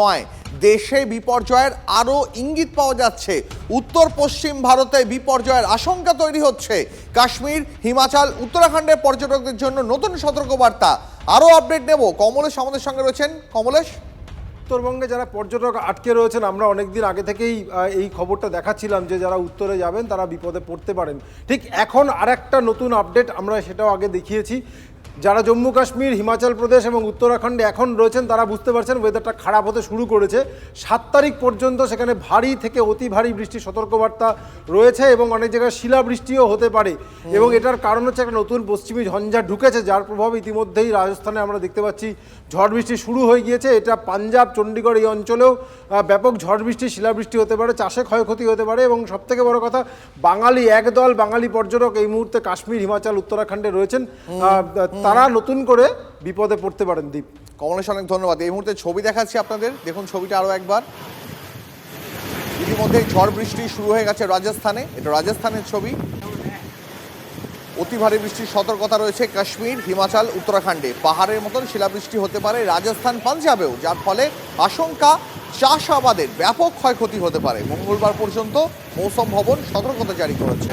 নয়, দেশে বিপর্যয়ের আরও ইঙ্গিত পাওয়া যাচ্ছে। উত্তর পশ্চিম ভারতে বিপর্যয়ের আশঙ্কা তৈরি হচ্ছে। কাশ্মীর, হিমাচল, উত্তরাখণ্ডের পর্যটকদের জন্য নতুন সতর্কবার্তা। আরও আপডেট নেব, কমলেশ আমাদের সঙ্গে রয়েছেন। কমলেশ, উত্তরবঙ্গে যারা পর্যটক আটকে রয়েছেন, আমরা অনেকদিন আগে থেকেই এই খবরটা দেখাচ্ছিলাম যে যারা উত্তরে যাবেন তারা বিপদে পড়তে পারেন। ঠিক এখন আরেকটা নতুন আপডেট আমরা সেটাও আগে দেখিয়েছি। যারা জম্মু কাশ্মীর, হিমাচল প্রদেশ এবং উত্তরাখণ্ডে এখন রয়েছেন তারা বুঝতে পারছেন ওয়েদারটা খারাপ হতে শুরু করেছে। 7 তারিখ পর্যন্ত সেখানে ভারী থেকে অতি ভারী বৃষ্টির সতর্কবার্তা রয়েছে এবং অনেক জায়গায় শিলাবৃষ্টিও হতে পারে। এবং এটার কারণ হচ্ছে একটা নতুন পশ্চিমী ঝঞ্ঝা ঢুকেছে, যার প্রভাব ইতিমধ্যেই রাজস্থানে আমরা দেখতে পাচ্ছি ঝড় বৃষ্টি শুরু হয়ে গিয়েছে। এটা পাঞ্জাব, চণ্ডীগড় এই অঞ্চলেও ব্যাপক ঝড় বৃষ্টি, শিলাবৃষ্টি হতে পারে, চাষে ক্ষয়ক্ষতি হতে পারে। এবং সবথেকে বড় কথা, একদল বাঙালি পর্যটক এই মুহূর্তে কাশ্মীর, হিমাচল, উত্তরাখণ্ডে রয়েছেন। তারা নতুন করে বিপদে পড়তে পারেন। দীপ, কমলেশ অনেক ধন্যবাদ। এই মুহূর্তে ছবি দেখাচ্ছি আপনাদের, দেখুন ছবিটা আরও একবার। ইতিমধ্যে ঝড় বৃষ্টি শুরু হয়ে গেছে রাজস্থানে। এটা রাজস্থানের ছবি। অতি ভারী বৃষ্টির সতর্কতা রয়েছে কাশ্মীর, হিমাচল, উত্তরাখণ্ডে। পাহাড়ের মতন শিলাবৃষ্টি হতে পারে রাজস্থান, পাঞ্জাবেও, যার ফলে আশঙ্কা চাষাবাদের ব্যাপক ক্ষয়ক্ষতি হতে পারে। মঙ্গলবার পর্যন্ত মৌসুম ভবন সতর্কতা জারি করেছে।